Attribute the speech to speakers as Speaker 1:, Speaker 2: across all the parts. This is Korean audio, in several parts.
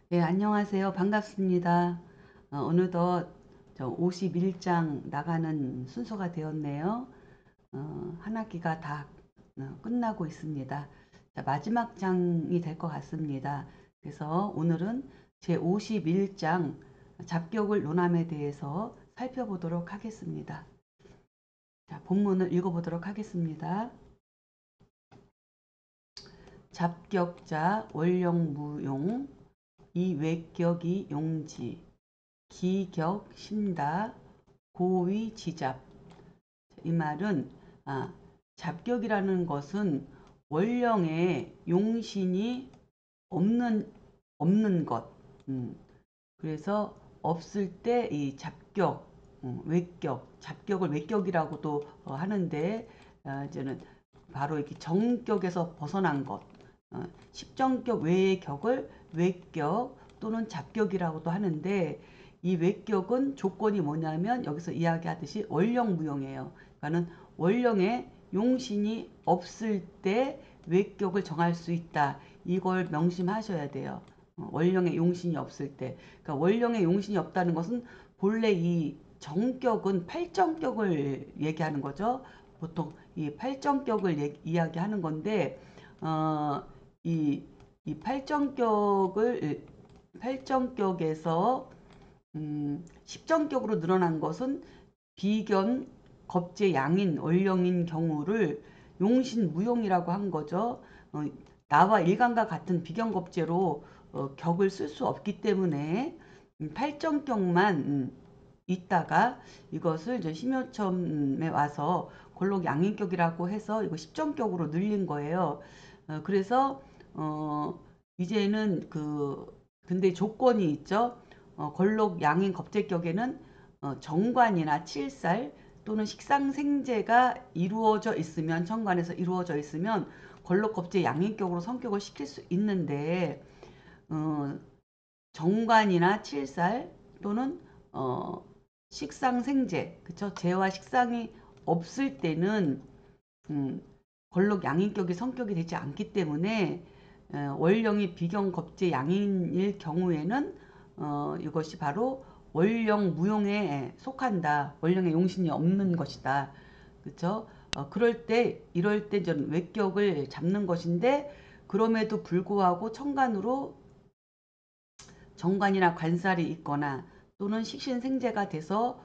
Speaker 1: 네, 안녕하세요. 반갑습니다. 어느덧 저 51장 나가는 순서가 되었네요. 한 학기가 다 끝나고 있습니다. 자, 마지막 장이 될 것 같습니다. 그래서 오늘은 제 51장 잡격을 논함에 대해서 살펴보도록 하겠습니다. 자, 본문을 읽어보도록 하겠습니다. 잡격자 원령무용 이외격이 용지 기격 신다 고위 지잡. 이 말은 잡격이라는 것은 원령의 용신이 없는 없는 것. 그래서 없을 때 이 잡격, 외격, 잡격을 외격이라고도 하는데 이제는 바로 이렇게 정격에서 벗어난 것, 십정격 외의 격을 외격 또는 잡격이라고도 하는데 이 외격은 조건이 뭐냐면 여기서 이야기하듯이 원령무용이에요. 그러니까는 원령의 용신이 없을 때 외격을 정할 수 있다. 이걸 명심하셔야 돼요. 원령의 용신이 없을 때. 그러니까 원령의 용신이 없다는 것은 본래 이 정격은 팔정격을 얘기하는 거죠. 보통 이 팔정격을 이야기하는 건데 어, 이, 이 팔정격에서 십정격으로 늘어난 것은 비견, 겁재, 양인, 원령인 경우를 용신무용이라고 한 거죠. 나와 일간과 같은 비견겁재로 격을 쓸 수 없기 때문에 팔정격만 있다가 이것을 이제 심요첨에 와서 골록 양인격이라고 해서 이거 십정격으로 늘린 거예요. 그래서 이제는 근데 조건이 있죠. 걸록 양인 겁재격에는 정관이나 칠살 또는 식상생재가 이루어져 있으면 정관에서 이루어져 있으면 걸록 겁재 양인격으로 성격을 시킬 수 있는데 어, 정관이나 칠살 또는 식상생재 그쵸 재와 식상이 없을 때는 걸록 양인격이 성격이 되지 않기 때문에 월령이 비경 겁재 양인일 경우에는 이것이 바로 월령 무용에 속한다. 월령의 용신이 없는 것이다. 그렇죠? 이럴 때 전 외격을 잡는 것인데 그럼에도 불구하고 천간으로 정관이나 관살이 있거나 또는 식신생재가 돼서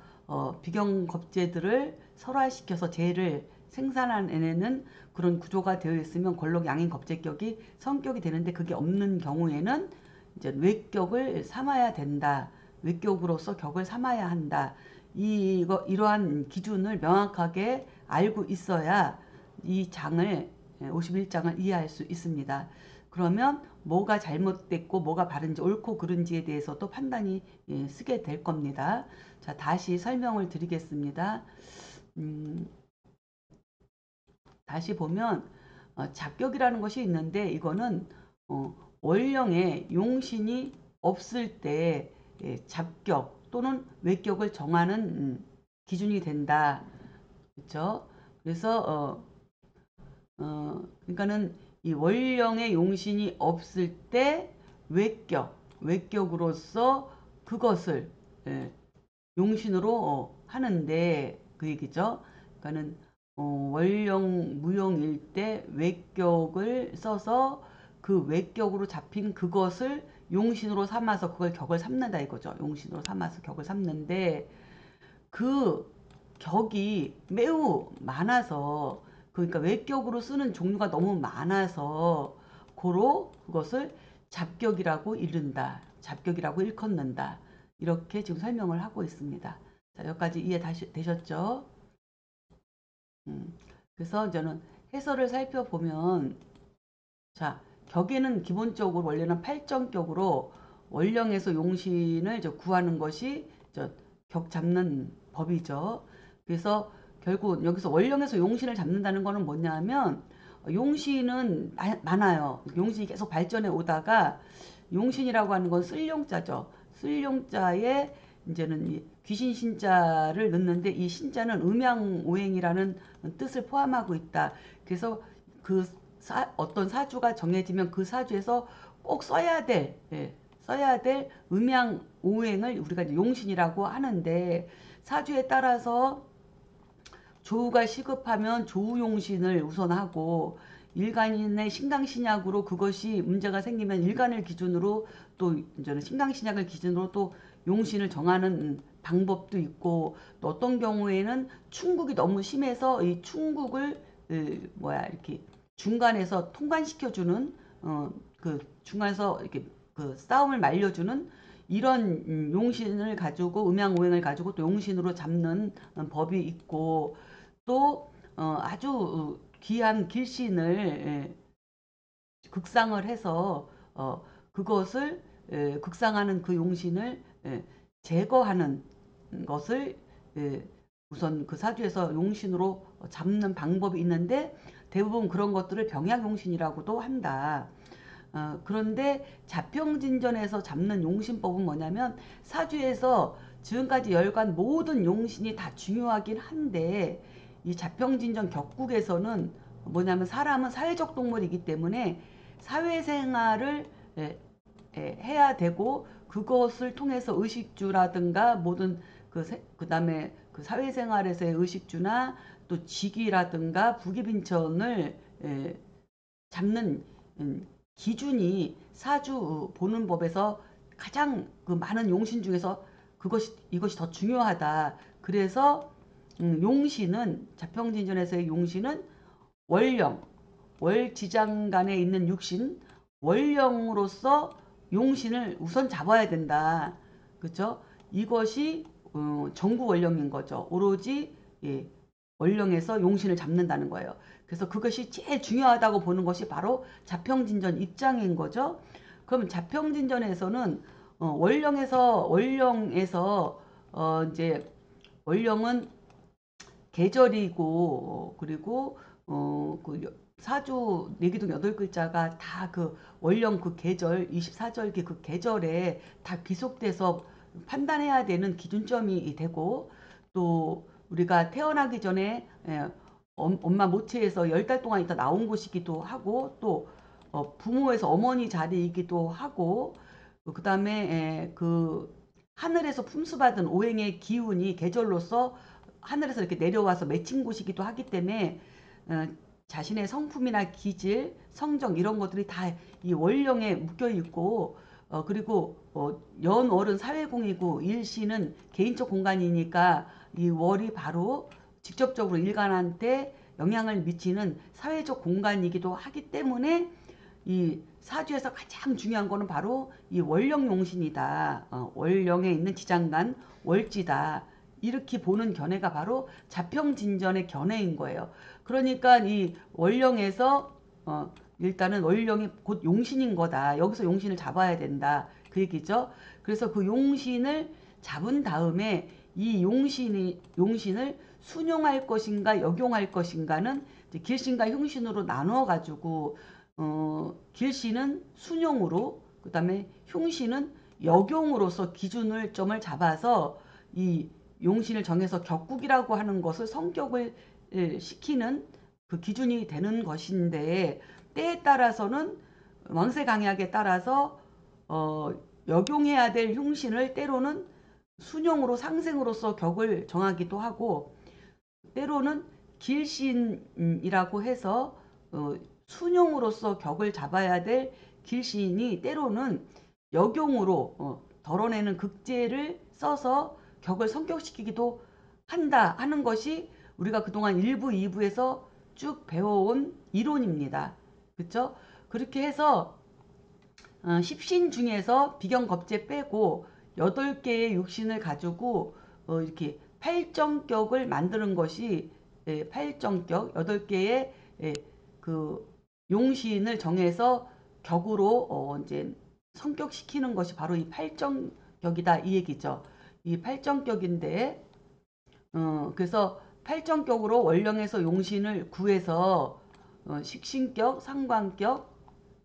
Speaker 1: 비경겁재들을 설화시켜서 재를 생산해내는 그런 구조가 되어 있으면 걸록 양인 겁재격이 성격이 되는데 그게 없는 경우에는 이제 외격을 삼아야 된다. 외격으로서 격을 삼아야 한다. 이러한 기준을 명확하게 알고 있어야 이 장을 51장을 이해할 수 있습니다. 그러면 뭐가 잘못됐고 뭐가 바른지 옳고 그른지에 대해서도 판단이 쓰게 될 겁니다. 자, 다시 설명을 드리겠습니다. 음, 다시 보면 잡격이라는 것이 있는데 이거는 어, 원령의 용신이 없을 때 잡격 또는 외격을 정하는 기준이 된다. 그렇죠? 그래서 그러니까는 이 원령의 용신이 없을 때 외격으로서 그것을 예, 용신으로 하는데 그 얘기죠. 그러니까는 원령 무용일 때 외격을 써서 그 외격으로 잡힌 그것을 용신으로 삼아서 그걸 격을 삼는다 이거죠. 용신으로 삼아서 격을 삼는데 그 격이 매우 많아서 그러니까 외격으로 쓰는 종류가 너무 많아서 고로 그것을 잡격이라고 이른다. 잡격이라고 일컫는다. 이렇게 지금 설명을 하고 있습니다. 자, 여기까지 이해 다시 되셨죠? 음, 그래서 저는 해설을 살펴보면 자, 격에는 기본적으로 원래는 팔정격으로 원령에서 용신을 구하는 것이 격 잡는 법이죠. 그래서 결국 여기서 원령에서 용신을 잡는다는 것은 뭐냐면 용신은 많아요. 용신이 계속 발전해 오다가 용신이라고 하는 건 쓸용자죠. 쓸용자에 이제는 귀신 신자를 넣는데 이 신자는 음양오행이라는 뜻을 포함하고 있다. 그래서 어떤 사주가 정해지면 그 사주에서 꼭 써야 될, 써야 될 음양 오행을 우리가 이제 용신이라고 하는데, 사주에 따라서 조우가 시급하면 조우용신을 우선 하고, 일간인의 신강신약으로 그것이 문제가 생기면 일간을 기준으로, 또 이제는 신강신약을 기준으로 또 용신을 정하는 방법도 있고, 또 어떤 경우에는 충국이 너무 심해서 이 충국을 이렇게 중간에서 통관시켜주는, 그 중간에서 이렇게 그 싸움을 말려주는 이런 용신을 가지고, 음양오행을 가지고 또 용신으로 잡는 법이 있고, 또 아주 귀한 길신을 극상을 해서 그것을 극상하는 그 용신을 제거하는 것을 우선 그 사주에서 용신으로 잡는 방법이 있는데, 대부분 그런 것들을 병약용신이라고도 한다. 그런데 자평진전에서 잡는 용신법은 뭐냐면, 사주에서 지금까지 열간 모든 용신이 다 중요하긴 한데, 이 자평진전 격국에서는 뭐냐면, 사람은 사회적 동물이기 때문에 사회생활을 해야 되고, 그것을 통해서 의식주라든가 모든 그 다음에 그 사회생활에서의 의식주나 또 직위라든가 부기빈천을 잡는 기준이 사주 보는 법에서 가장 그 많은 용신 중에서 이것이 더 중요하다. 그래서 용신은, 자평진전에서의 용신은 월령, 월지장간에 있는 육신, 월령으로서 용신을 우선 잡아야 된다. 그렇죠? 이것이 정구 월령인 거죠. 오로지 월령에서 용신을 잡는다는 거예요. 그래서 그것이 제일 중요하다고 보는 것이 바로 자평진전 입장인 거죠. 그럼 자평진전에서는 월령에서 이제 월령은 계절이고, 그리고 그 사주 내기둥 8글자가 다 그 월령 그 계절 24절기 그 계절에 다 귀속돼서 판단해야 되는 기준점이 되고, 또 우리가 태어나기 전에 엄마 모체에서 10달 동안 있다 나온 곳이기도 하고, 또 부모에서 어머니 자리이기도 하고, 그 다음에 그 하늘에서 품수받은 오행의 기운이 계절로서 하늘에서 이렇게 내려와서 맺힌 곳이기도 하기 때문에 자신의 성품이나 기질, 성정 이런 것들이 다 이 월령에 묶여 있고, 그리고 연월은 사회공이고 일신은 개인적 공간이니까 이 월이 바로 직접적으로 일간한테 영향을 미치는 사회적 공간이기도 하기 때문에, 이 사주에서 가장 중요한 거는 바로 이 월령용신이다. 월령에 있는 지장간 월지다. 이렇게 보는 견해가 바로 자평진전의 견해인 거예요. 그러니까 이 월령에서 일단은 월령이 곧 용신인 거다. 여기서 용신을 잡아야 된다. 그 얘기죠. 그래서 그 용신을 잡은 다음에 이 용신을 순용할 것인가 역용할 것인가는 길신과 흉신으로 나누어 가지고, 길신은 순용으로, 그 다음에 흉신은 역용으로서 기준을 점을 잡아서 이 용신을 정해서 격국이라고 하는 것을 성격을 시키는 그 기준이 되는 것인데, 때에 따라서는 왕세강약에 따라서 역용해야 될 흉신을 때로는 순용으로 상생으로서 격을 정하기도 하고, 때로는 길신이라고 해서 순용으로서 격을 잡아야 될 길신이 때로는 역용으로 덜어내는 극제를 써서 격을 성격시키기도 한다 하는 것이 우리가 그동안 1부, 2부에서 쭉 배워온 이론입니다. 그렇죠? 그렇게 해서 십신 중에서 비경겁제 빼고 8개의 육신을 가지고 이렇게 팔정격을 만드는 것이, 팔정격 8개의 그 용신을 정해서 격으로 이제 성격시키는 것이 바로 이 팔정격이다 이 얘기죠. 이 팔정격인데, 그래서 팔정격으로 월령에서 용신을 구해서 식신격, 상관격,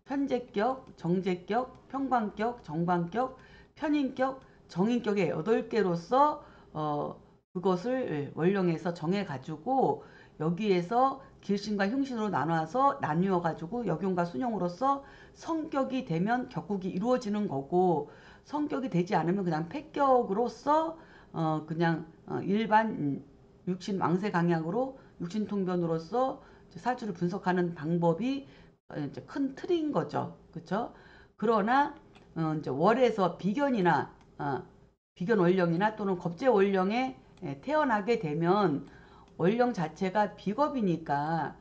Speaker 1: 편제격, 정제격, 평관격, 정관격, 편인격, 정인격의 8개로서 그것을 월령에서 정해가지고 여기에서 길신과 흉신으로 나뉘어 가지고 역용과 순용으로서 성격이 되면 격국이 이루어지는 거고, 성격이 되지 않으면 그냥 폐격으로서 그냥 일반 육신 왕세 강약으로 육신통변으로서 사주를 분석하는 방법이 이제 큰 틀인 거죠. 그렇죠? 그러나 이제 월에서 비견이나 비견 월령이나 또는 겁재 월령에 태어나게 되면 월령 자체가 비겁이니까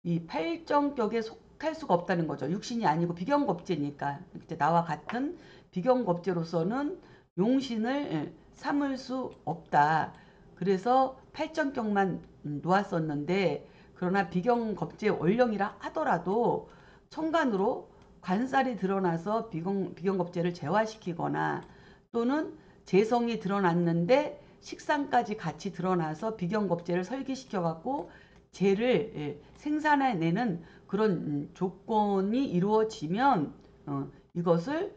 Speaker 1: 이 팔정격에 속할 수가 없다는 거죠. 육신이 아니고 비견겁재니까. 이제 나와 같은 비견겁재로서는 용신을 삼을 수 없다. 그래서 팔정격만 놓았었는데, 그러나 비견겁재 월령이라 하더라도 천간으로 관살이 드러나서 비견겁재를 재화시키거나, 또는 재성이 드러났는데 식상까지 같이 드러나서 비견겁재를 설기시켜 갖고 재를 생산해내는 그런 조건이 이루어지면 이것을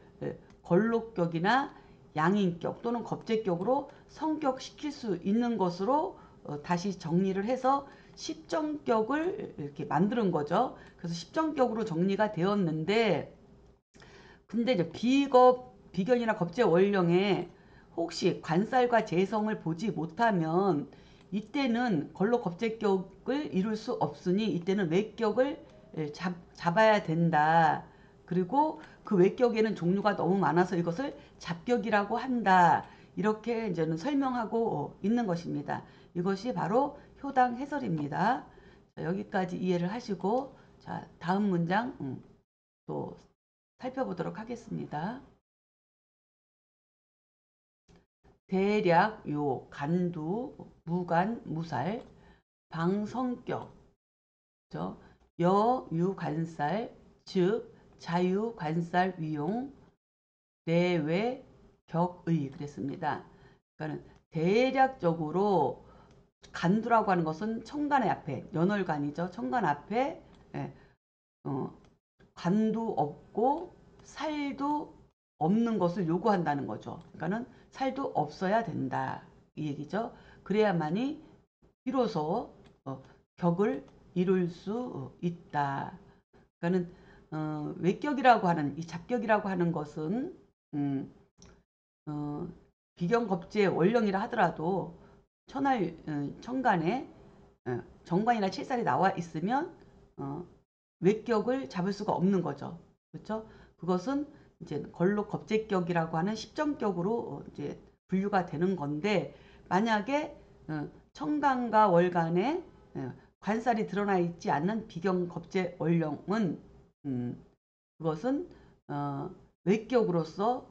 Speaker 1: 걸록격이나 양인격 또는 겁재격으로 성격시킬 수 있는 것으로 다시 정리를 해서 십정격을 이렇게 만드는 거죠. 그래서 십정격으로 정리가 되었는데, 근데 이제 비견이나 겁재 월령에 혹시 관살과 재성을 보지 못하면 이때는 걸로 겁재격을 이룰 수 없으니 이때는 외격을 잡아야 된다. 그리고 그 외격에는 종류가 너무 많아서 이것을 잡격이라고 한다. 이렇게 이제는 설명하고 있는 것입니다. 이것이 바로 효당 해설입니다. 자, 여기까지 이해를 하시고, 자, 다음 문장 또 살펴보도록 하겠습니다. 대략 요 간두 무간 무살 방성격 여유관살 즉 자유관살 위용 내외 격의 그랬습니다. 그러니까 대략적으로 간두라고 하는 것은 천간의 앞에 연월간이죠. 천간 앞에 간도 없고 살도 없는 것을 요구한다는 거죠. 그러니까는 살도 없어야 된다 이 얘기죠. 그래야만이 비로소 격을 이룰 수 있다. 그러니까는 외격이라고 하는 이 잡격이라고 하는 것은 비견겁재 월령이라 하더라도 천간에 정관이나 칠살이 나와 있으면 외격을 잡을 수가 없는 거죠. 그렇죠? 그것은 이제 걸록 겁재격이라고 하는 십정격으로 이제 분류가 되는 건데, 만약에 천간과 월간에 관살이 드러나 있지 않는 비견 겁재 월령은 그것은 외격으로서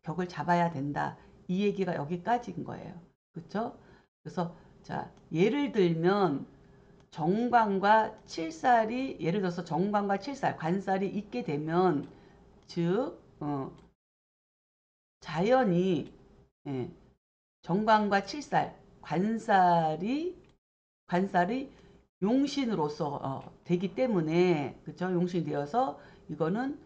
Speaker 1: 격을 잡아야 된다. 이 얘기가 여기까지인 거예요. 그렇죠? 그래서 자, 예를 들면 정관과 칠살이, 예를 들어서 정관과 칠살, 관살이 있게 되면, 즉 자연히 정관과 칠살, 관살이 용신으로서 되기 때문에, 그렇죠? 용신이 되어서 이거는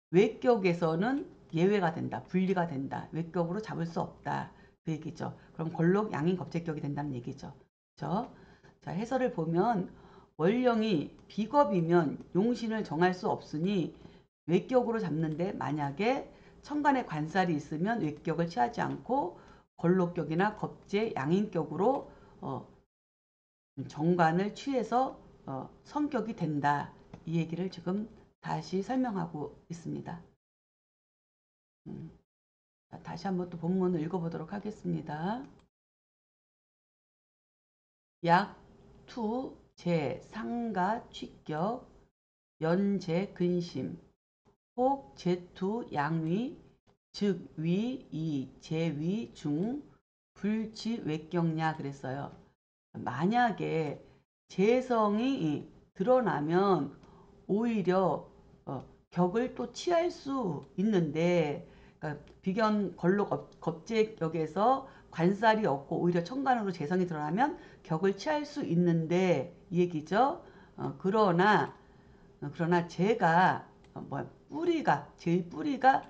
Speaker 1: 외격에서는 예외가 된다, 분리가 된다, 외격으로 잡을 수 없다 그 얘기죠. 그럼 걸록 양인 겁재격이 된다는 얘기죠. 그렇죠? 자, 해설을 보면 월령이 비겁이면 용신을 정할 수 없으니 외격으로 잡는데, 만약에 천간에 관살이 있으면 외격을 취하지 않고 걸록격이나 겁재 양인격으로 정관을 취해서 성격이 된다. 이 얘기를 지금 다시 설명하고 있습니다. 다시 한번 또 본문을 읽어보도록 하겠습니다. 약투 제 상가 취격 연재 근심 혹 제투 양위 즉 위 이 제위 중 불치 외격냐 그랬어요. 만약에 재성이 드러나면 오히려 격을 또 취할 수 있는데, 그러니까 비견 걸록 겁재격에서 관살이 없고 오히려 천간으로 재성이 드러나면 격을 취할 수 있는데 이 얘기죠. 그러나 제가 제일 뿌리가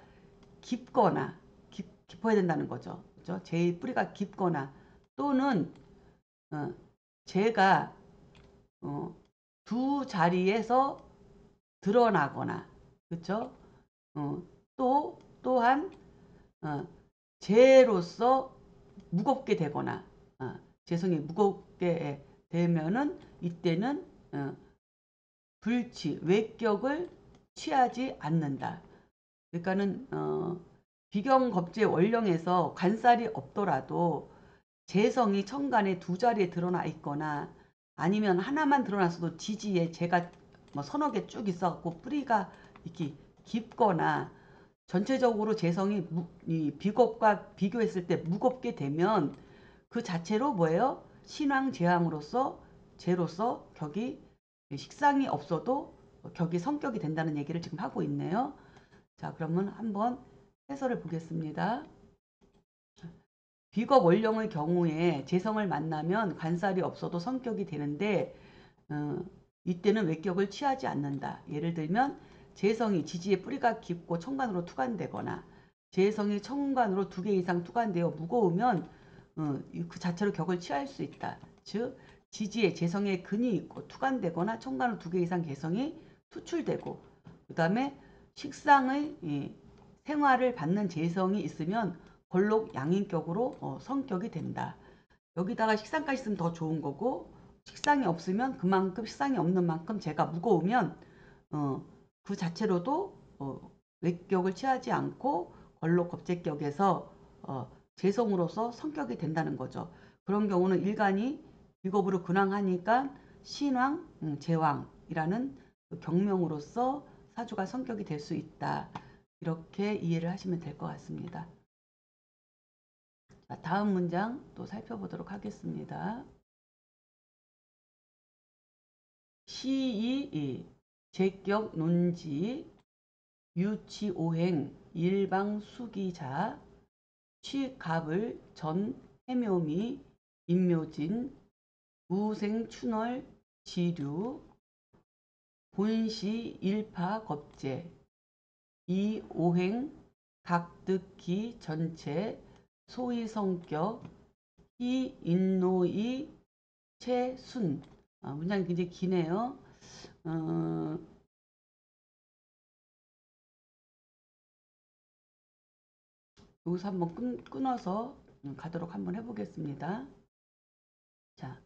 Speaker 1: 깊거나 깊어야 된다는 거죠. 그렇죠? 제일 뿌리가 깊거나 또는 제가 두 자리에서 드러나거나, 그쵸? 또한 재로서 무겁게 되거나, 재성이 무겁게 되면은 이때는 불취, 외격을 취하지 않는다. 그러니까는 비경겁제 원령에서 관살이 없더라도 재성이 천간에 두 자리에 드러나 있거나 아니면 하나만 드러났어도 지지에 재가 뭐 서너 개 쭉 있어갖고 뿌리가 이렇게 깊거나 전체적으로 재성이 이 비겁과 비교했을 때 무겁게 되면 그 자체로 뭐예요? 신왕재왕으로서 재로서 격이 식상이 없어도 격이 성격이 된다는 얘기를 지금 하고 있네요. 자, 그러면 한번 해설을 보겠습니다. 비겁 원령의 경우에 재성을 만나면 관살이 없어도 성격이 되는데 이때는 외격을 취하지 않는다. 예를 들면 재성이 지지에 뿌리가 깊고 천간으로 투관되거나 재성이 천간으로 2개 이상 투관되어 무거우면 그 자체로 격을 취할 수 있다. 즉 지지에 재성에 근이 있고 투관되거나 천간으로 2개 이상 개성이 투출되고 그 다음에 식상의 생활을 받는 재성이 있으면 걸록 양인격으로 성격이 된다. 여기다가 식상까지 있으면 더 좋은 거고 식상이 없으면 그만큼 식상이 없는 만큼 재가 무거우면 그 자체로도 외격을 취하지 않고 걸록 겁재격에서 재성으로서 성격이 된다는 거죠. 그런 경우는 일간이 비겁으로 근황하니까 신왕, 제왕이라는 경명으로서 사주가 성격이 될 수 있다. 이렇게 이해를 하시면 될 것 같습니다. 자, 다음 문장 또 살펴보도록 하겠습니다. 시이 제격 논지 유치오행 일방수기자 취갑을 전 해묘미 임묘진 무생춘월 지류 본시 일파 겁제 이오행 각득기 전체 소위성격 희인노이 최순. 문장이 굉장히 기네요. 여기서 한번 끊어서 가도록 한번 해보겠습니다. 자,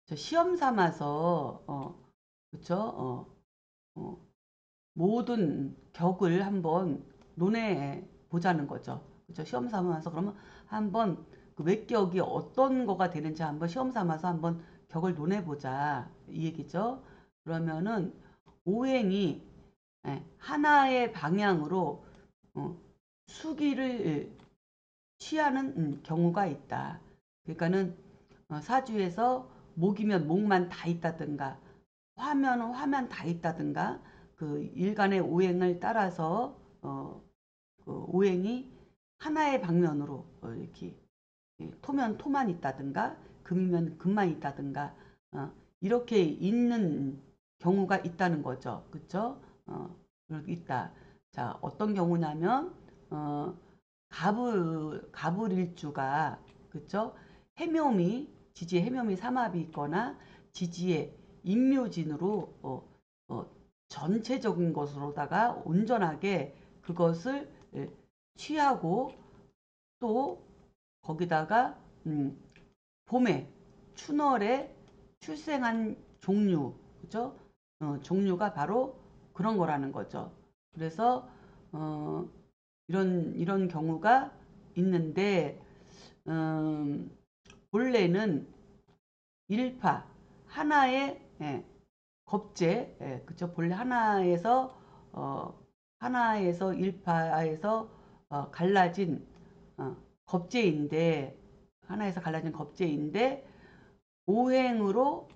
Speaker 1: 저 시험 삼아서 그쵸? 모든 격을 한번 논해 보자는 거죠. 그쵸? 시험 삼아서 그러면 한번 그 외격이 어떤 거가 되는지 한번 시험 삼아서 한번 격을 논해 보자 이 얘기죠. 그러면은 오행이 하나의 방향으로 수기를 취하는 경우가 있다. 그러니까는 사주에서 목이면 목만 다 있다든가 화면은 화면 다 있다든가 그 일간의 오행을 따라서 그 오행이 하나의 방면으로 이렇게 토면 토만 있다든가 금이면 금만 있다든가 이렇게 있는 경우가 있다는 거죠. 그쵸? 있다. 자, 어떤 경우냐면 가불일주가 그쵸? 해묘미 지지에 해묘미 삼합이 있거나 지지에 임묘진으로 전체적인 것으로다가 온전하게 그것을 취하고 또 거기다가 봄에 춘월에 출생한 종류 그죠? 종류가 바로 그런 거라는 거죠. 그래서 이런 경우가 있는데 본래는 일파 하나의 겁재 그쵸? 본래 하나에서 일파에서 갈라진 겁재인데 하나에서 갈라진 겁재인데 오행으로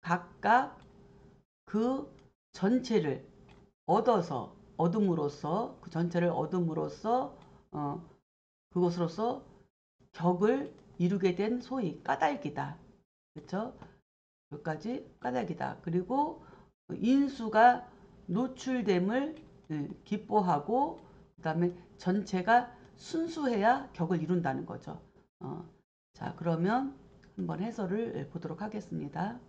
Speaker 1: 각각 그 전체를 얻음으로써 그 전체를 얻음으로써 그것으로서 격을 이루게 된 소위 까닭이다. 그렇죠? 여기까지 까닭이다. 그리고 인수가 노출됨을 기뻐하고 그 다음에 전체가 순수해야 격을 이룬다는 거죠. 자, 그러면 한번 해설을 보도록 하겠습니다.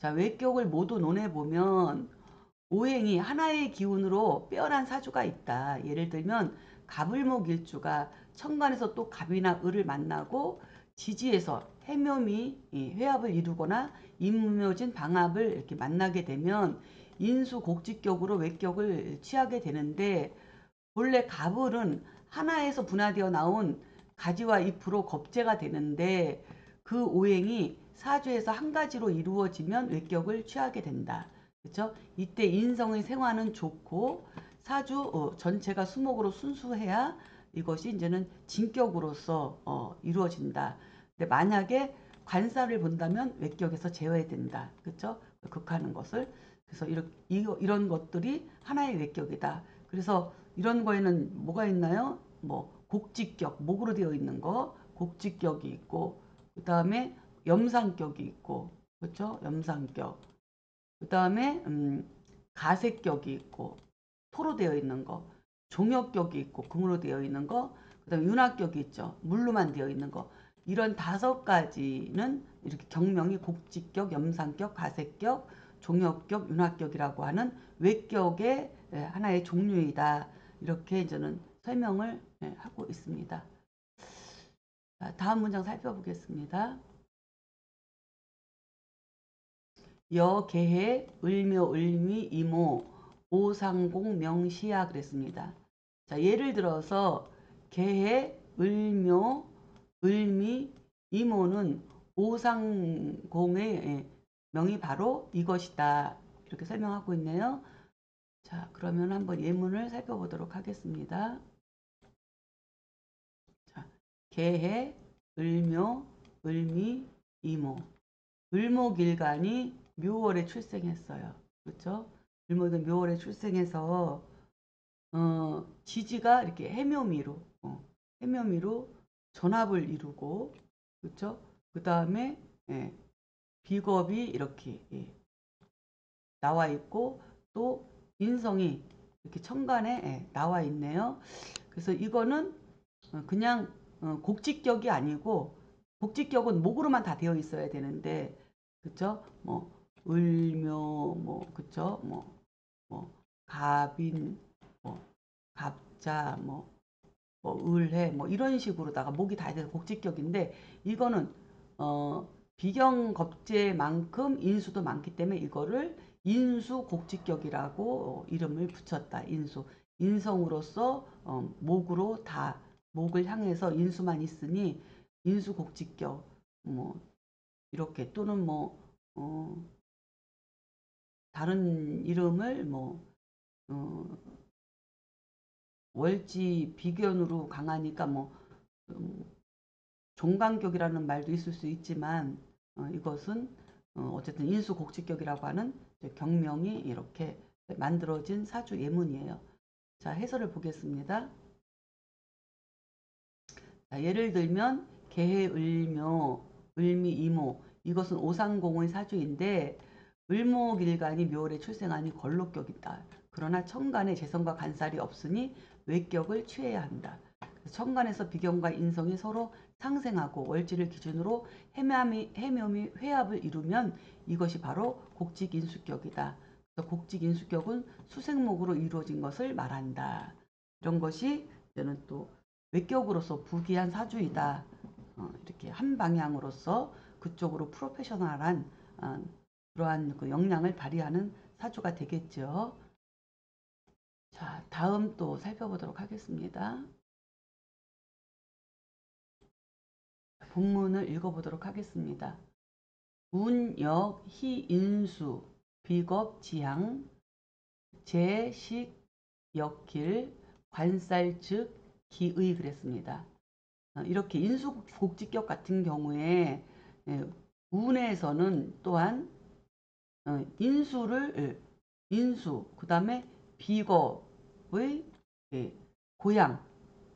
Speaker 1: 자, 외격을 모두 논해보면 오행이 하나의 기운으로 빼어난 사주가 있다. 예를 들면 갑을목일주가 천간에서 또 갑이나 을을 만나고 지지에서 해묘미 회합을 이루거나 임묘진 방합을 이렇게 만나게 되면 인수곡직격으로 외격을 취하게 되는데, 본래 갑을은 하나에서 분화되어 나온 가지와 잎으로 겁재가 되는데 그 오행이 사주에서 한 가지로 이루어지면 외격을 취하게 된다. 그렇죠? 이때 인성의 생화는 좋고 사주 전체가 수목으로 순수해야 이것이 이제는 진격으로서 이루어진다. 근데 만약에 관사를 본다면 외격에서 제외된다. 그렇죠? 극하는 것을. 그래서 이런 것들이 하나의 외격이다. 그래서 이런 거에는 뭐가 있나요? 뭐 곡직격, 목으로 되어 있는 거 곡직격이 있고, 그 다음에 염상격이 있고, 그렇죠? 염상격. 그 다음에 가색격이 있고, 토로 되어 있는 거, 종역격이 있고, 금으로 되어 있는 거, 그 다음에 윤학격이 있죠. 물로만 되어 있는 거. 이런 5가지는 이렇게 경명이 곡직격, 염상격, 가색격, 종역격, 윤학격이라고 하는 외격의 하나의 종류이다. 이렇게 이제는 설명을 하고 있습니다. 다음 문장 살펴보겠습니다. 여, 개해, 을묘, 을미, 이모, 오상공, 명시야 그랬습니다. 자, 예를 들어서 개해, 을묘, 을미, 이모는 오상공의 명이 바로 이것이다. 이렇게 설명하고 있네요. 자, 그러면 한번 예문을 살펴보도록 하겠습니다. 자, 개해, 을묘, 을미, 이모. 을목일간이 묘월에 출생했어요. 그렇죠? 을목은 묘월에 출생해서 지지가 이렇게 해묘미로 전합을 이루고, 그렇죠? 그 다음에 비겁이 이렇게 나와 있고, 또 인성이 이렇게 천간에 나와 있네요. 그래서 이거는 그냥 곡직격이 아니고, 곡직격은 목으로만 다 되어 있어야 되는데, 그쵸? 뭐 을묘, 뭐 그쵸? 뭐 갑인, 뭐 갑자, 뭐 을해, 뭐 이런 식으로다가 목이 다 돼서 곡직격인데, 이거는 비경겁제만큼 인수도 많기 때문에 이거를 인수곡직격이라고 이름을 붙였다. 인성으로서 목으로 다 목을 향해서 인수만 있으니 인수곡직격, 뭐 이렇게, 또는 뭐 다른 이름을 뭐 월지 비견으로 강하니까 뭐 종간격이라는 말도 있을 수 있지만, 이것은 어쨌든 인수곡직격이라고 하는 경명이 이렇게 만들어진 사주 예문이에요. 자, 해설을 보겠습니다. 자, 예를 들면 개해, 을묘, 을미, 이모, 이것은 오상공의 사주인데 을목일간이 묘월에 출생하니 걸록격이다. 그러나 천간에 재성과 간살이 없으니 외격을 취해야 한다. 천간에서 비경과 인성이 서로 상생하고 월지를 기준으로 해묘미 회합을 이루면 이것이 바로 곡직인수격이다. 곡직인수격은 수생목으로 이루어진 것을 말한다. 이런 것이 이제는 또 외격으로서 부귀한 사주이다. 이렇게 한 방향으로서 그쪽으로 프로페셔널한 그러한 그 역량을 발휘하는 사주가 되겠죠. 자, 다음 또 살펴보도록 하겠습니다. 본문을 읽어보도록 하겠습니다. 운, 역, 희, 인수, 비겁, 지향, 제식, 역길, 관살, 즉, 기의 그랬습니다. 이렇게 인수곡직격 같은 경우에 운에서는 또한 인수, 그 다음에 비겁의 고향,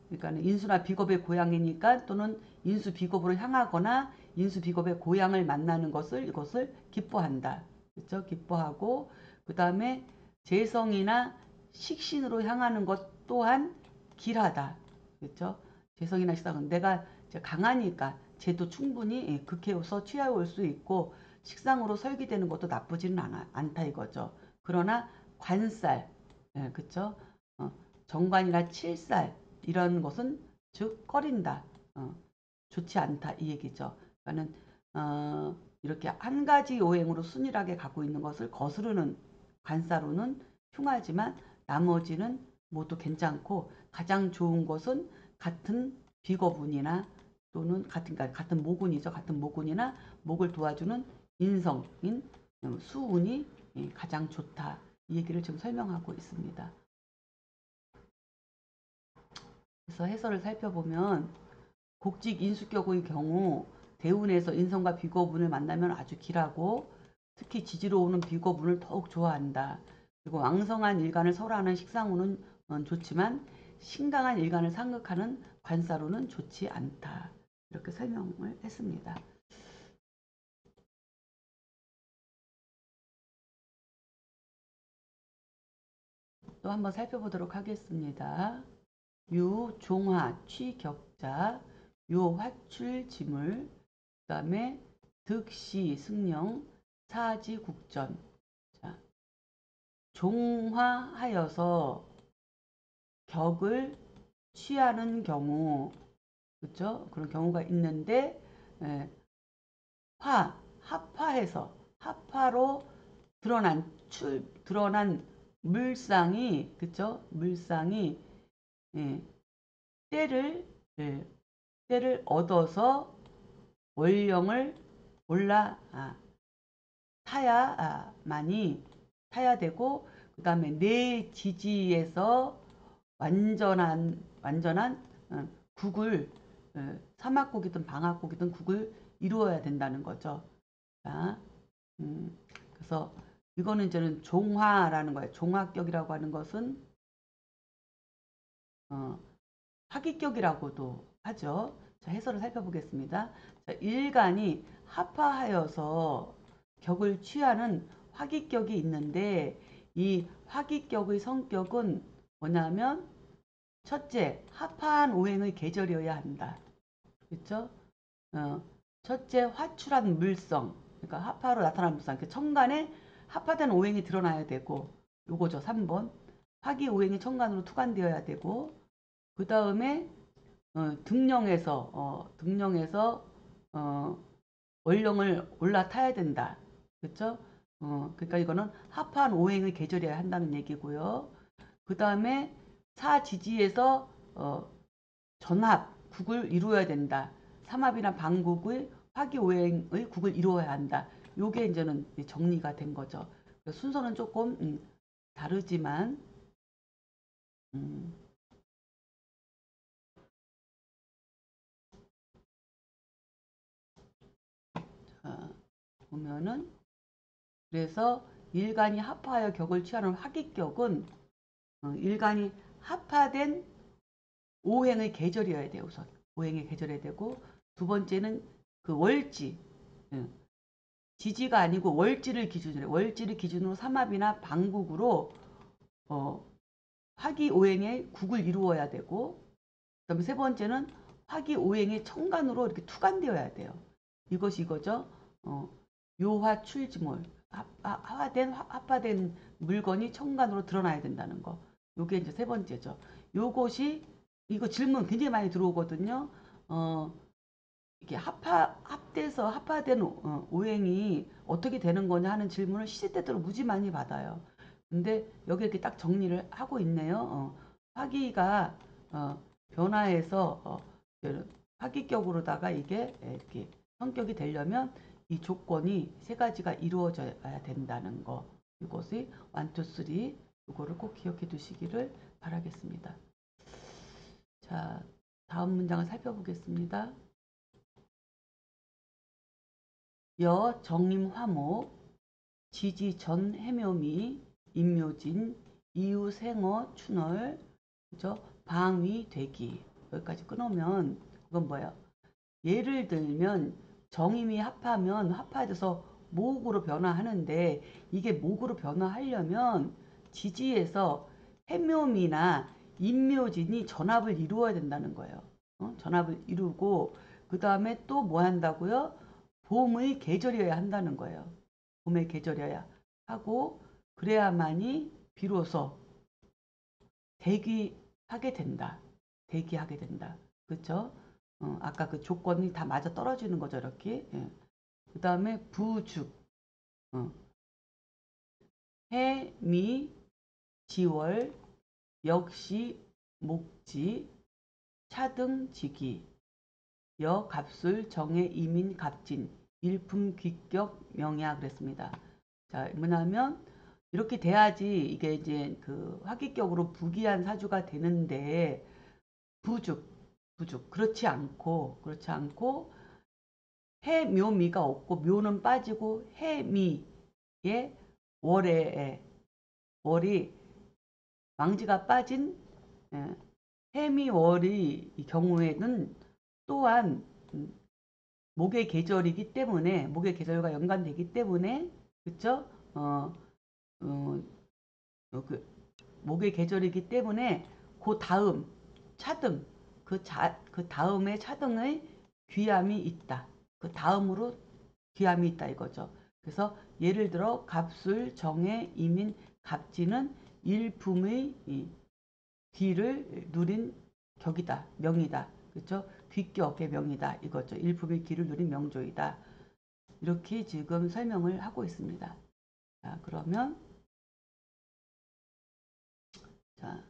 Speaker 1: 그러니까 인수나 비겁의 고향이니까, 또는 인수 비겁으로 향하거나 인수 비겁의 고향을 만나는 것을 이것을 기뻐한다. 그렇죠? 기뻐하고, 그 다음에 재성이나 식신으로 향하는 것 또한 길하다. 그렇죠? 재성이나 식상은 내가 강하니까 쟤도 충분히 극해서 취하여 올 수 있고, 식상으로 설기되는 것도 나쁘지는 않다 이거죠. 그러나 관살, 예, 그쵸? 정관이나 칠살 이런 것은 즉 꺼린다, 좋지 않다 이 얘기죠. 그러니까는 이렇게 한 가지 오행으로 순일하게 갖고 있는 것을 거스르는 관사로는 흉하지만 나머지는 모두 괜찮고 가장 좋은 것은 같은 비거분이나 또는 같은 모군이죠. 같은 모군이나 목을 도와주는 인성인 수운이 가장 좋다. 이 얘기를 지금 설명하고 있습니다. 그래서 해설을 살펴보면 곡직 인수격의 경우 대운에서 인성과 비거분을 만나면 아주 길하고 특히 지지로 오는 비거분을 더욱 좋아한다. 그리고 왕성한 일간을 설하는 식상우는 좋지만 신강한 일간을 상극하는 관사로는 좋지 않다. 이렇게 설명을 했습니다. 또 한번 살펴보도록 하겠습니다. 유, 종화, 취격자, 요, 화출, 지물, 그 다음에 득시, 승령, 사지, 국전. 자, 종화하여서 격을 취하는 경우, 그죠? 그런 경우가 있는데, 예, 합화해서, 합화로 드러난 물상이, 그죠? 물상이, 예, 때를, 예, 때를 얻어서 원령을 타야 되고, 그 다음에 내 지지에서 완전한 국을, 사막국이든 방학국이든 국을 이루어야 된다는 거죠. 자, 그래서 이거는 저는 종화라는 거예요. 종화격이라고 하는 것은 화기격이라고도 하죠. 자, 해설을 살펴보겠습니다. 자, 일간이 합화하여서 격을 취하는 화기격이 있는데 이 화기격의 성격은 뭐냐면 첫째, 합화한 오행의 계절이어야 한다. 그렇죠? 첫째, 화출한 물성. 그러니까 합화로 나타난 물성. 그러니까 천간에 합화된 오행이 드러나야 되고 요거죠. 3번. 화기 오행이 천간으로 투관되어야 되고 그 다음에 등령에서 원령을 올라타야 된다. 그렇죠? 그러니까 이거는 합한 오행의 계절이어야 한다는 얘기고요. 그 다음에 사지지에서 전합, 국을 이루어야 된다. 삼합이나 방국의 화기오행의 국을 이루어야 한다. 요게 이제는 정리가 된 거죠. 순서는 조금 다르지만 자, 보면은 그래서 일간이 합하여 격을 취하는 화기격은 일간이 합화된 오행의 계절이어야 돼요. 우선 오행의 계절이 되고 두 번째는 그 월지, 지지가 아니고 월지를 기준으로 삼합이나 방국으로 화기오행의 국을 이루어야 되고 그다음에 세 번째는 화기오행의 천간으로 이렇게 투간되어야 돼요. 이것이 이거죠. 요화 출지몰 합화된 물건이 천간으로 드러나야 된다는 거. 요게 이제 세 번째죠. 요것이 이거 질문 굉장히 많이 들어오거든요. 이게 합돼서 합화된 오행이 어떻게 되는 거냐 하는 질문을 시시때때로 무지 많이 받아요. 근데 여기 이렇게 딱 정리를 하고 있네요. 화기가 변화해서 화기격으로다가 이게 이렇게 성격이 되려면 이 조건이 세 가지가 이루어져야 된다는 거. 이것이 1, 2, 3 이거를 꼭 기억해 두시기를 바라겠습니다. 자, 다음 문장을 살펴보겠습니다. 여 정임화목 지지전 해묘미 임묘진 이유생어 춘월 그죠? 방위 되기 여기까지 끊으면 이건 뭐예요? 예를 들면 정임이 합하면 합화돼서 목으로 변화하는데 이게 목으로 변화하려면 지지에서 해묘미나 임묘진이 전합을 이루어야 된다는 거예요. 전합을 이루고 그 다음에 또 뭐 한다고요? 봄의 계절이어야 한다는 거예요. 봄의 계절이어야 하고 그래야만이 비로소 대기하게 된다. 대기하게 된다. 그렇죠? 아까 그 조건이 다 맞아 떨어지는 거죠, 이렇게. 예. 그 다음에 부죽, 어. 해, 미, 지월, 역시, 목지, 차등, 지기, 여, 갑술, 정해, 이민, 갑진, 일품, 귀격, 명야 그랬습니다. 자, 뭐냐면 이렇게 돼야지 이게 이제 그 화기격으로 부귀한 사주가 되는데 부죽, 부죽 그렇지 않고 해묘미가 없고 묘는 빠지고 해미의 월이 망지가 빠진 예, 해미월의 경우에는 또한 목의 계절이기 때문에 목의 계절과 연관되기 때문에 그쵸? 어, 그 목의 계절이기 때문에 그 다음 차등 그 다음에 차등의 귀함이 있다. 그 다음으로 귀함이 있다 이거죠. 그래서 예를 들어 갑술, 정해, 이민, 갑진은 일품의 귀를 누린 격이다. 명이다. 그렇죠? 귀격의 명이다. 이거죠. 일품의 귀를 누린 명조이다. 이렇게 지금 설명을 하고 있습니다. 자, 그러면 자,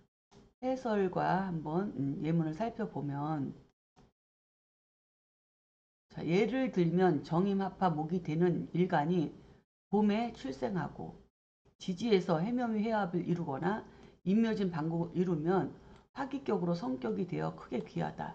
Speaker 1: 해설과 한번 예문을 살펴보면 자, 예를 들면 정임합파 목이 되는 일간이 봄에 출생하고 지지에서 해묘미 회합을 이루거나 임묘진 방국을 이루면 화기격으로 성격이 되어 크게 귀하다.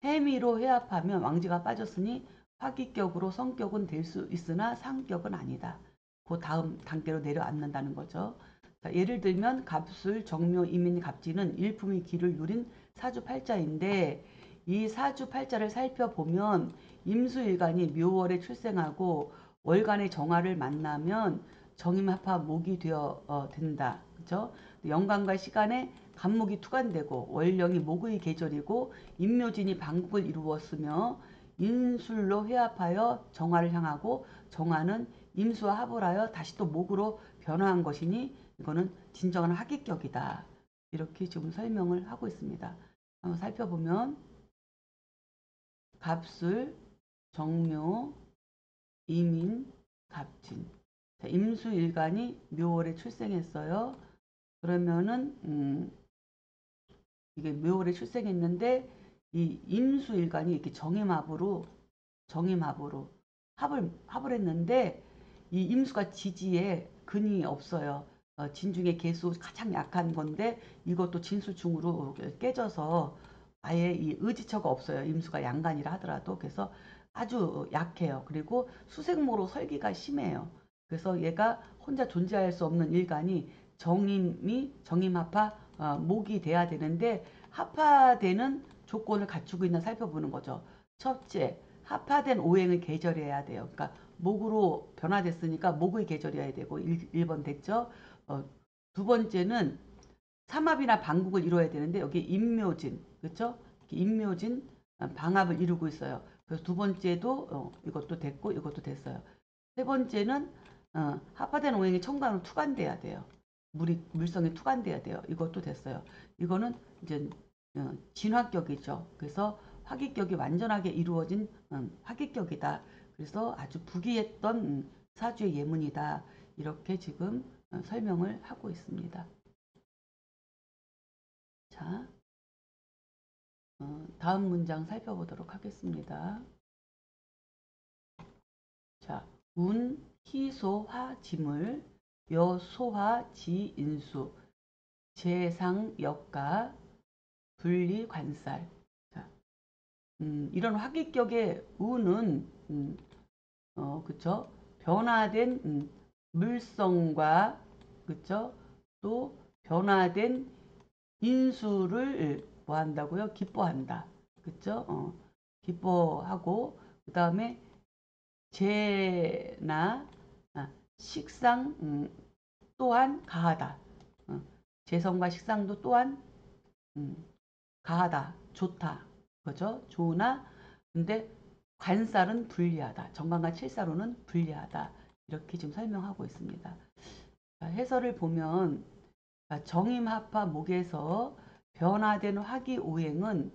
Speaker 1: 해미로 회합하면 왕지가 빠졌으니 화기격으로 성격은 될 수 있으나 상격은 아니다. 그 다음 단계로 내려앉는다는 거죠. 자, 예를 들면 갑술, 정묘, 이민, 갑진은 일품의 기를 누린 사주팔자인데 이 사주팔자를 살펴보면 임수일간이 묘월에 출생하고 월간의 정화를 만나면 정임합파 목이 되어 된다. 그죠? 연간과 시간에 간목이 투간되고 월령이 목의 계절이고 임묘진이 방국을 이루었으며 인술로 회합하여 정화를 향하고 정화는 임수와 합을 하여 다시 또 목으로 변화한 것이니 이거는 진정한 합기격이다. 이렇게 지금 설명을 하고 있습니다. 한번 살펴보면 갑술, 정묘, 이민, 갑진. 자, 임수일간이 묘월에 출생했어요. 그러면은 이게 묘월에 출생했는데 이 임수일간이 이렇게 정임합으로 합을 했는데 이 임수가 지지에 근이 없어요. 진중의 개수 가장 약한 건데 이것도 진수중으로 깨져서 아예 이 의지처가 없어요. 임수가 양간이라 하더라도 그래서 아주 약해요. 그리고 수생모로 설기가 심해요. 그래서 얘가 혼자 존재할 수 없는 일간이 정임합파 목이 돼야 되는데 합파되는 조건을 갖추고 있나 살펴보는 거죠. 첫째, 합파된 오행의 계절이어야 돼요. 그러니까 목으로 변화됐으니까 목의 계절이어야 되고 1번 됐죠. 두 번째는 삼합이나 방국을 이루어야 되는데 여기 임묘진 그렇죠? 임묘진 방합을 이루고 있어요. 그래서 두 번째도 이것도 됐고 이것도 됐어요. 세 번째는 합파된 오행이 천간으로 투간돼야 돼요. 물성이 투간돼야 돼요. 이것도 됐어요. 이거는 이제 진화격이죠. 그래서 화기격이 완전하게 이루어진 화기격이다. 그래서 아주 부귀했던 사주의 예문이다. 이렇게 지금 설명을 하고 있습니다. 자, 다음 문장 살펴보도록 하겠습니다. 자, 운, 희소, 화, 지물, 여, 소화, 지, 인수, 재상, 역가, 분리, 관살. 자, 이런 화기격의 운은 그쵸? 변화된 물성과 그쵸? 또 변화된 인수를 뭐 한다고요? 기뻐한다. 그쵸? 기뻐하고 그 다음에 재나 식상 또한 가하다. 재성과 식상도 또한 가하다. 좋다. 그죠? 좋으나 근데 관살은 불리하다. 정관과 칠사로는 불리하다. 이렇게 지금 설명하고 있습니다. 해설을 보면 정임합파 목에서 변화된 화기오행은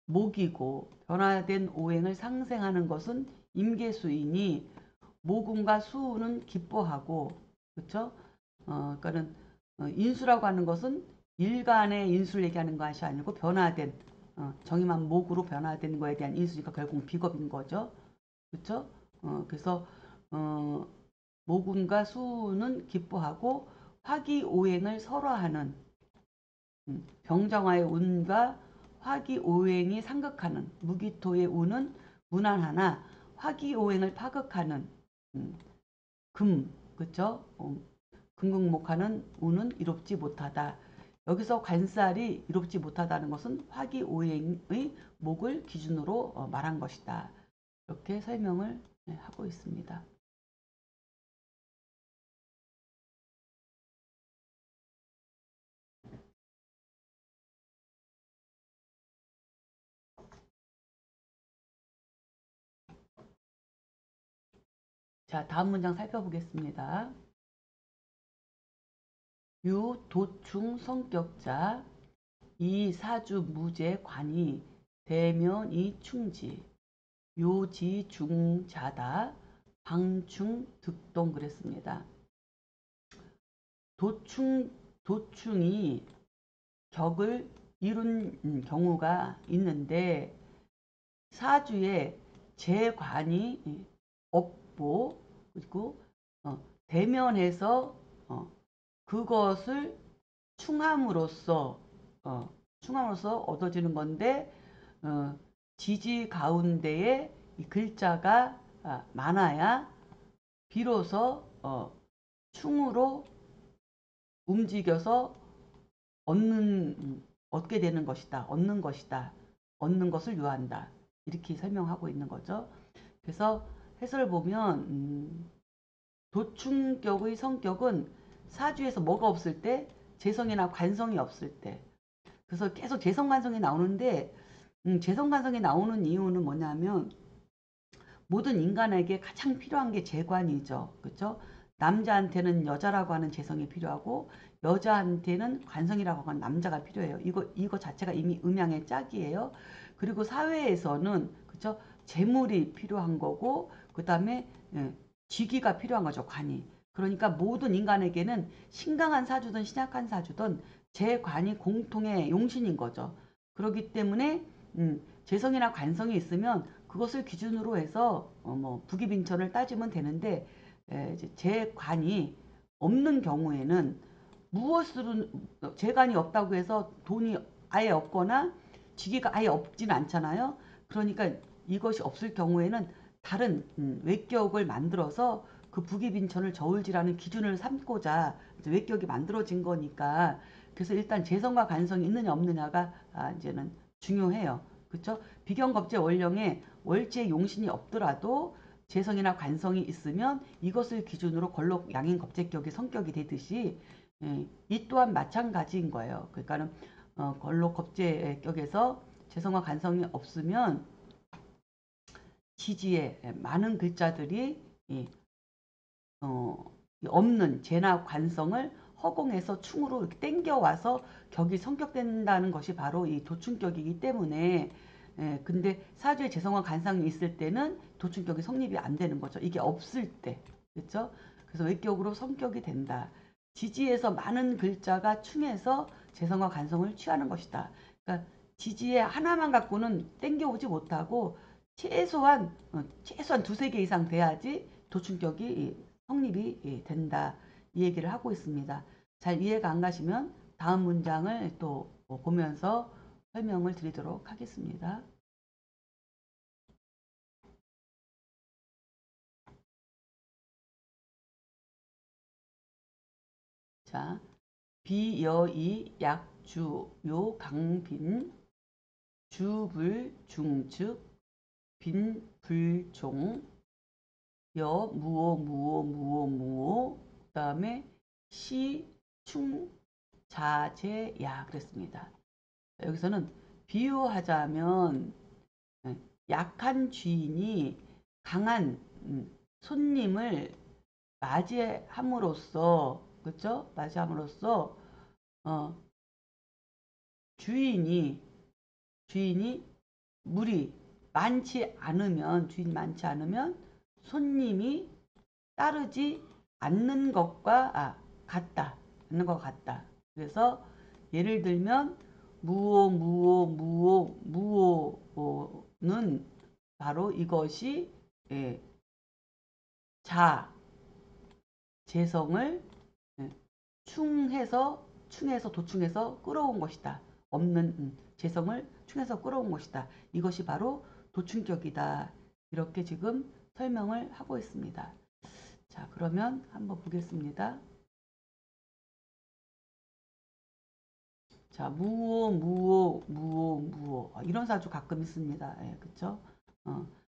Speaker 1: 목이고 변화된 오행을 상생하는 것은 임계수이니 모군과 수우는 기뻐하고 그렇죠? 그러니까는 인수라고 하는 것은 일간의 인수를 얘기하는 것이 아니고 변화된 정의만 목으로 변화된 거에 대한 인수니까 결국 비겁인 거죠. 그렇죠? 그래서 모군과 수우는 기뻐하고 화기오행을 설화하는 병정화의 운과 화기오행이 상극하는 무기토의 운은 무난하나 화기오행을 파극하는 그쵸? 금극목하는 운은 이롭지 못하다. 여기서 관살이 이롭지 못하다는 것은 화기오행의 목을 기준으로 말한 것이다. 이렇게 설명을 하고 있습니다. 자, 다음 문장 살펴보겠습니다. 유 도충 성격자 이 사주 무제 관이 대면이 충지 요지 중자다 방충 득동 그랬습니다. 도충이 격을 이룬 경우가 있는데 사주에 재관이 없고 그리고 대면해서 그것을 충함으로써 얻어지는 건데 지지 가운데에 이 글자가 많아야 비로소 충으로 움직여서 얻게 되는 것이다. 얻는 것이다. 얻는 것을 요한다. 이렇게 설명하고 있는 거죠. 그래서 해설을 보면 도충격의 성격은 사주에서 뭐가 없을 때 재성이나 관성이 없을 때 그래서 계속 재성관성이 나오는데 재성관성이 나오는 이유는 뭐냐면 모든 인간에게 가장 필요한 게 재관이죠. 그렇죠? 남자한테는 여자라고 하는 재성이 필요하고 여자한테는 관성이라고 하는 남자가 필요해요. 이거 자체가 이미 음양의 짝이에요. 그리고 사회에서는 그렇죠? 재물이 필요한 거고 그다음에 직위가 필요한 거죠. 관이. 그러니까 모든 인간에게는 신강한 사주든 신약한 사주든 재관이 공통의 용신인 거죠. 그렇기 때문에 재성이나 관성이 있으면 그것을 기준으로 해서 뭐 부기빈천을 따지면 되는데 재관이 없는 경우에는 무엇으로 재관이 없다고 해서 돈이 아예 없거나 직위가 아예 없지는 않잖아요. 그러니까 이것이 없을 경우에는 다른 외격을 만들어서 그 부기빈천을 저울질하는 기준을 삼고자 외격이 만들어진 거니까 그래서 일단 재성과 관성이 있느냐 없느냐가 이제는 중요해요. 그렇죠? 비경겁재 월령에 월지의 용신이 없더라도 재성이나 관성이 있으면 이것을 기준으로 걸록 양인 겁재격의 성격이 되듯이 이 또한 마찬가지인 거예요. 그러니까는 걸록 겁재격에서 재성과 관성이 없으면 지지에 많은 글자들이 없는 재나 관성을 허공에서 충으로 이렇게 땡겨와서 격이 성격된다는 것이 바로 이 도충격이기 때문에 근데 사주에 재성과 관상이 있을 때는 도충격이 성립이 안 되는 거죠. 이게 없을 때. 그렇죠? 그래서 외격으로 성격이 된다. 지지에서 많은 글자가 충해서 재성과 관성을 취하는 것이다. 그러니까 지지에 하나만 갖고는 땡겨오지 못하고 최소한 두세 개 이상 돼야지 도충격이 성립이 된다. 이 얘기를 하고 있습니다. 잘 이해가 안 가시면 다음 문장을 또 보면서 설명을 드리도록 하겠습니다. 자, 비여이 약주 요 강빈 주불 중측 빈 불종 여 무오 무오 무오 무오 그 다음에 시 충 자제야 그랬습니다. 여기서는 비유하자면 약한 주인이 강한 손님을 맞이함으로써, 그쵸? 맞이함으로써 어, 주인이 주인이 물이 주인이 많지 않으면 손님이 따르지 않는 것과 같다. 않는 것 같다. 그래서 예를 들면 무오는 바로 이것이 예, 재성을 예, 충해서 도충해서 끌어온 것이다. 없는 재성을 충해서 끌어온 것이다. 이것이 바로 도충격이다. 이렇게 지금 설명을 하고 있습니다. 자, 그러면 한번 보겠습니다. 자, 무오. 이런 사주 가끔 있습니다. 예, 그쵸?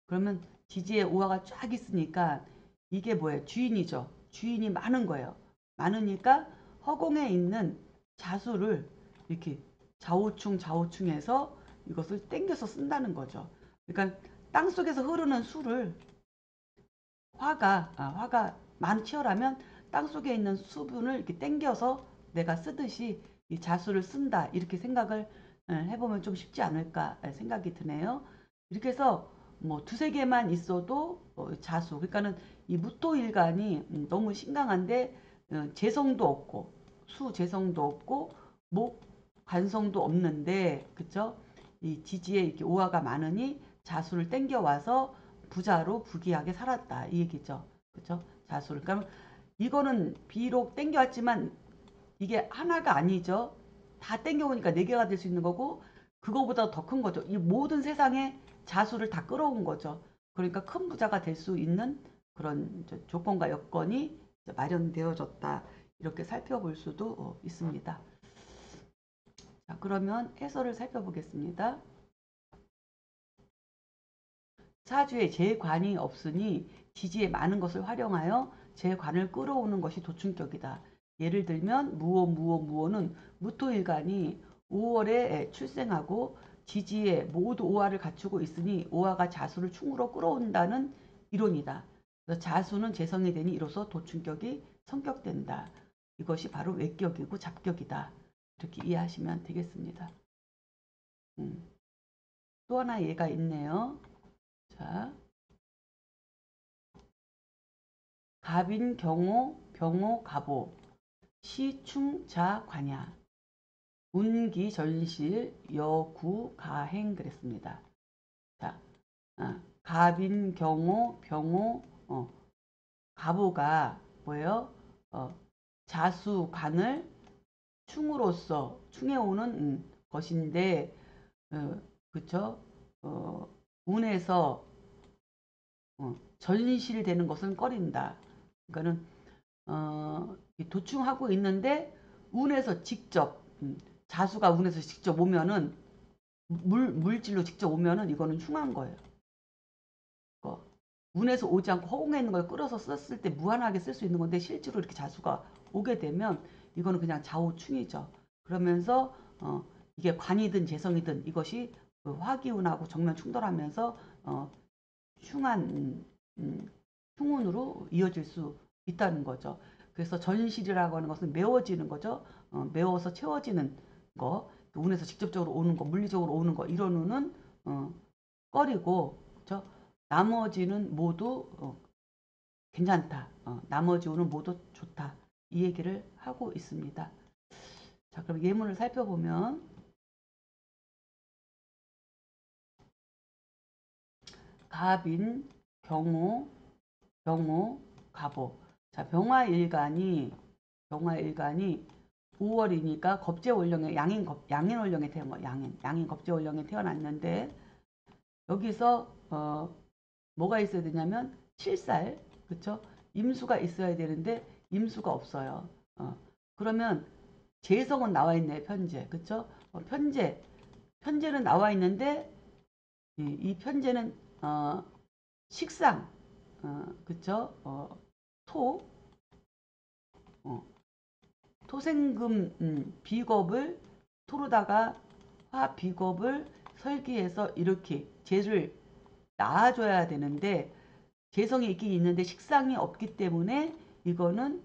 Speaker 1: 그러면 지지에 오화가 쫙 있으니까 이게 뭐예요? 주인이죠. 주인이 많은 거예요. 많으니까 허공에 있는 자수를 이렇게 좌우충해서 이것을 땡겨서 쓴다는 거죠. 그러니까 땅 속에서 흐르는 수를 화가 많이 치열하면 땅 속에 있는 수분을 이렇게 땡겨서 내가 쓰듯이 이 자수를 쓴다. 이렇게 생각을 해보면 좀 쉽지 않을까 생각이 드네요. 이렇게 해서 뭐 두세 개만 있어도 자수. 그러니까는 이 무토일간이 너무 신강한데 재성도 없고 수 재성도 없고 목 관성도 없는데 그쵸? 이 지지에 이렇게 오화가 많으니 자수를 땡겨와서 부자로 부귀하게 살았다. 이 얘기죠. 그쵸? 자수를. 그러니까 이거는 비록 땡겨왔지만 이게 하나가 아니죠. 다 땡겨오니까 네 개가 될 수 있는 거고 그거보다 더 큰 거죠. 이 모든 세상에 자수를 다 끌어온 거죠. 그러니까 큰 부자가 될 수 있는 그런 조건과 여건이 마련되어졌다. 이렇게 살펴볼 수도 있습니다. 자, 그러면 해설을 살펴보겠습니다. 사주에 재관이 없으니 지지에 많은 것을 활용하여 재관을 끌어오는 것이 도충격이다. 예를 들면 무오는 무토일간이 5월에 출생하고 지지에 모두 오화를 갖추고 있으니 오화가 자수를 충으로 끌어온다는 이론이다. 그래서 자수는 재성이 되니 이로써 도충격이 성격된다. 이것이 바로 외격이고 잡격이다. 이렇게 이해하시면 되겠습니다. 또 하나 예가 있네요. 자, 갑인 병호 갑오 시충자 관야 운기 전실 여구 가행 그랬습니다. 자, 갑인 병호 갑오가 뭐예요? 자수 관을 충으로써 충해오는 것인데 그쵸? 운에서 전실되는 것은 꺼린다. 그러니까는 도충하고 있는데 운에서 직접 자수가 운에서 직접 오면은 물질로 직접 오면은 이거는 흉한 거예요. 운에서 오지 않고 허공에 있는 걸 끌어서 썼을 때 무한하게 쓸 수 있는 건데 실제로 이렇게 자수가 오게 되면 이거는 그냥 좌우충이죠. 그러면서 이게 관이든 재성이든 이것이 그 화기운하고 정면 충돌하면서 흉한 흉운으로 이어질 수 있다는 거죠. 그래서 전실이라고 하는 것은 메워지는 거죠. 메워서 채워지는 거, 운에서 직접적으로 오는 거, 물리적으로 오는 거 이런 운은 꺼리고, 그렇죠? 나머지는 모두 괜찮다. 나머지 운은 모두 좋다. 이 얘기를 하고 있습니다. 자, 그럼 예문을 살펴보면 갑인 경호 갑오. 자, 병화일간이 5월이니까 겁재월령에 양인월령에 태어난 거. 양인 겁재월령에 태어났는데 여기서 뭐가 있어야 되냐면 7살, 그쵸? 임수가 있어야 되는데 임수가 없어요. 그러면 재성은 나와 있네, 편재, 그쵸? 편재는 나와 있는데 이 편재는 식상, 그쵸? 토, 토생금 비겁을 토로다가 화 비겁을 설기해서 이렇게 재를 나아져야 되는데 재성이 있긴 있는데 식상이 없기 때문에 이거는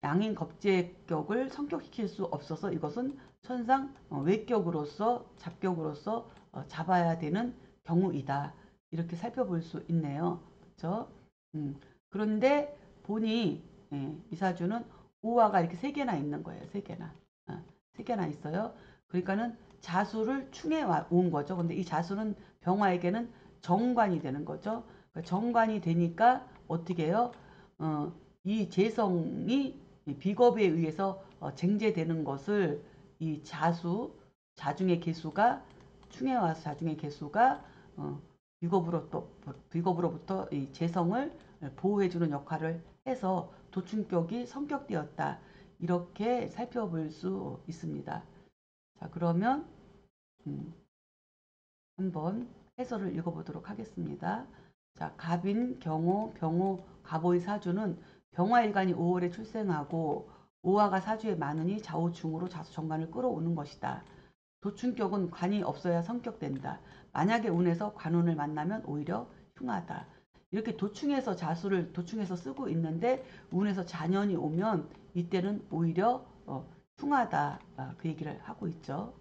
Speaker 1: 양인 겁재격을 성격시킬 수 없어서 이것은 천상 외격으로서 잡격으로서 잡아야 되는 경우이다. 이렇게 살펴볼 수 있네요. 그렇죠? 그런데 보니 이사주는 오화가 이렇게 세 개나 있는 거예요. 세 개나. 세 개나 있어요. 그러니까는 자수를 충해 온 거죠. 근데 이 자수는 병화에게는 정관이 되는 거죠. 그러니까 정관이 되니까 어떻게 해요? 이 재성이 비겁에 의해서 쟁제되는 것을 이 자중의 개수가 충해 와서 자중의 개수가 비겁으로부터 이 재성을 보호해주는 역할을 해서 도충격이 성격되었다. 이렇게 살펴볼 수 있습니다. 자, 그러면 한번 해설을 읽어보도록 하겠습니다. 자, 갑인, 경호, 병호, 갑오의 사주는 병화일간이 5월에 출생하고 오화가 사주에 많으니 좌우중으로 자수정관을 끌어오는 것이다. 도충격은 관이 없어야 성격된다. 만약에 운에서 관운을 만나면 오히려 흉하다. 이렇게 도충에서 자수를 도충에서 쓰고 있는데 운에서 잔연이 오면 이때는 오히려 흉하다. 그 얘기를 하고 있죠.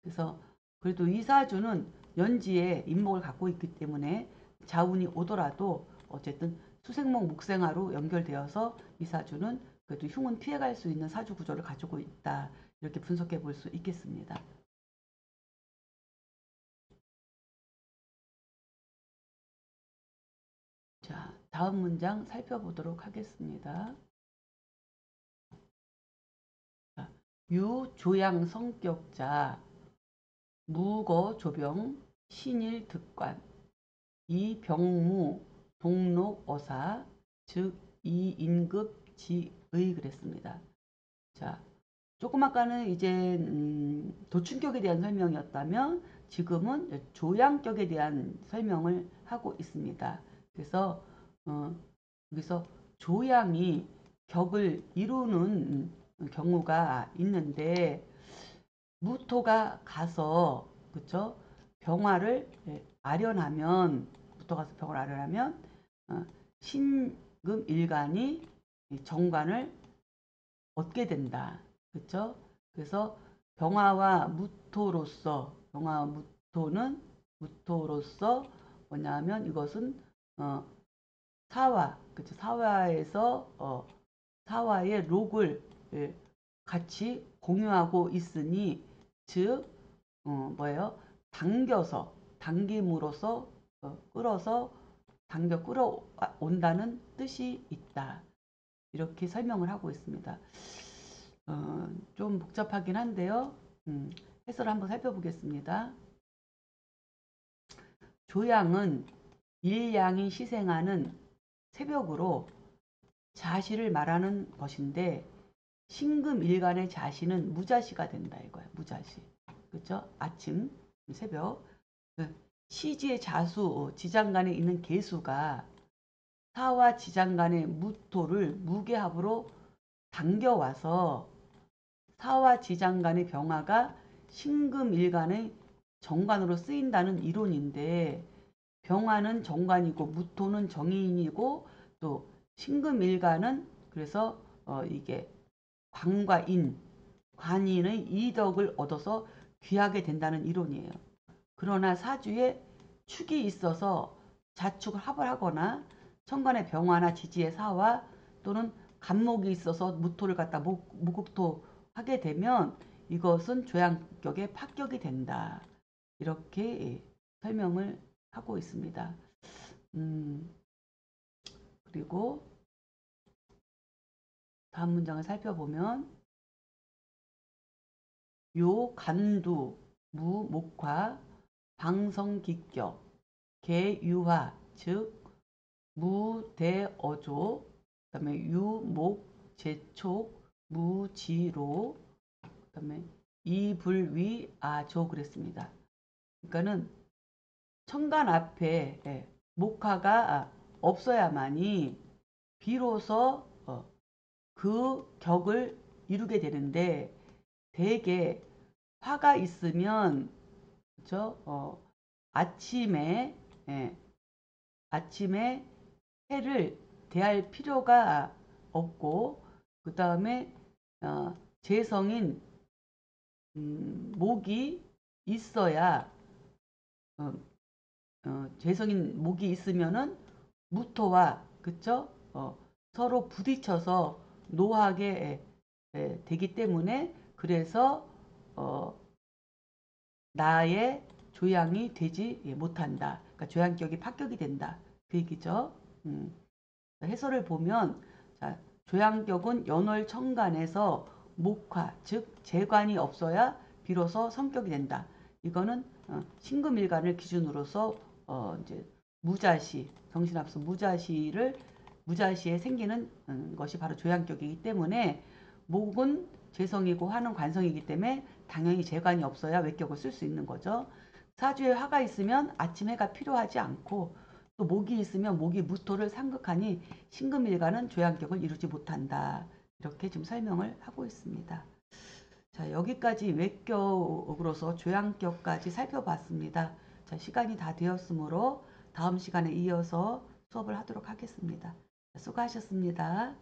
Speaker 1: 그래서 그래도 이 사주는 연지에 인목을 갖고 있기 때문에 자운이 오더라도 어쨌든 수생목 목생화로 연결되어서 이 사주는 그래도 흉은 피해갈 수 있는 사주 구조를 가지고 있다. 이렇게 분석해 볼 수 있겠습니다. 자, 다음 문장 살펴보도록 하겠습니다. 자, 유조양 성격자 무거 조병 신일 득관 이병무 동록 어사 즉 이인급 지의 그랬습니다. 자, 조금 아까는 이제 도충격에 대한 설명이었다면 지금은 조양격에 대한 설명을 하고 있습니다. 그래서 여기서 조양이 격을 이루는 경우가 있는데 무토가 가서 그쵸 병화를 아련하면 무토 가서 병을 아련하면 신금 일간이 정관을 얻게 된다. 그쵸? 그래서 병화와 무토로서 무토로서 뭐냐면 이것은 사화 그쵸? 사화에서 사화의 록을 같이 공유하고 있으니 즉 뭐예요? 당김으로써 끌어서 당겨 끌어온다는 뜻이 있다. 이렇게 설명을 하고 있습니다. 좀 복잡하긴 한데요. 해설을 한번 살펴보겠습니다. 조양은 일양이 시생하는 새벽으로 자시를 말하는 것인데 신금일간의 자시는 무자시가 된다 이거예요. 무자시. 그렇죠? 아침, 새벽. 시지의 자수, 지장간에 있는 개수가 사와 지장간의 무토를 무게합으로 당겨와서 사와 지장간의 병화가 신금일간의 정관으로 쓰인다는 이론인데 병화는 정관이고 무토는 정인이고 또 신금일간은 그래서 이게 관과 관인의 이덕을 얻어서 귀하게 된다는 이론이에요. 그러나 사주에 축이 있어서 자축을 합을 하거나 천간의 병화나 지지의 사화 또는 간목이 있어서 무토를 갖다 무국토 하게 되면 이것은 조양격의 파격이 된다. 이렇게 설명을 하고 있습니다. 그리고 다음 문장을 살펴보면 요 간두 무목화 방성기격 개유화 즉 무대어조 그 다음에 유목제촉 무지로 그 다음에 이불위아조 그랬습니다. 그러니까는 천간 앞에 목화가 없어야만이 비로소 그 격을 이루게 되는데 대개 화가 있으면 그렇죠? 아침에 예, 아침에 해를 대할 필요가 없고 그 다음에 재성인 목이 있어야 어, 재성인 목이 있으면은 무토와 그쵸? 서로 부딪혀서 노하게 되기 때문에 그래서 어, 나의 조양이 되지 못한다. 그러니까 조양격이 파격이 된다. 그 얘기죠. 해설을 보면 자, 조양격은 연월천간에서 목화 즉 재관이 없어야 비로소 성격이 된다. 이거는 신금일간을 기준으로서 이제 무자시 정신합수 무자시에 생기는 것이 바로 조양격이기 때문에 목은 재성이고 화는 관성이기 때문에 당연히 재관이 없어야 외격을 쓸 수 있는 거죠. 사주에 화가 있으면 아침 해가 필요하지 않고 또 목이 있으면 목이 무토를 상극하니 신금일간은 조양격을 이루지 못한다. 이렇게 지금 설명을 하고 있습니다. 자, 여기까지 외격으로서 조양격까지 살펴봤습니다. 자, 시간이 다 되었으므로 다음 시간에 이어서 수업을 하도록 하겠습니다. 수고하셨습니다.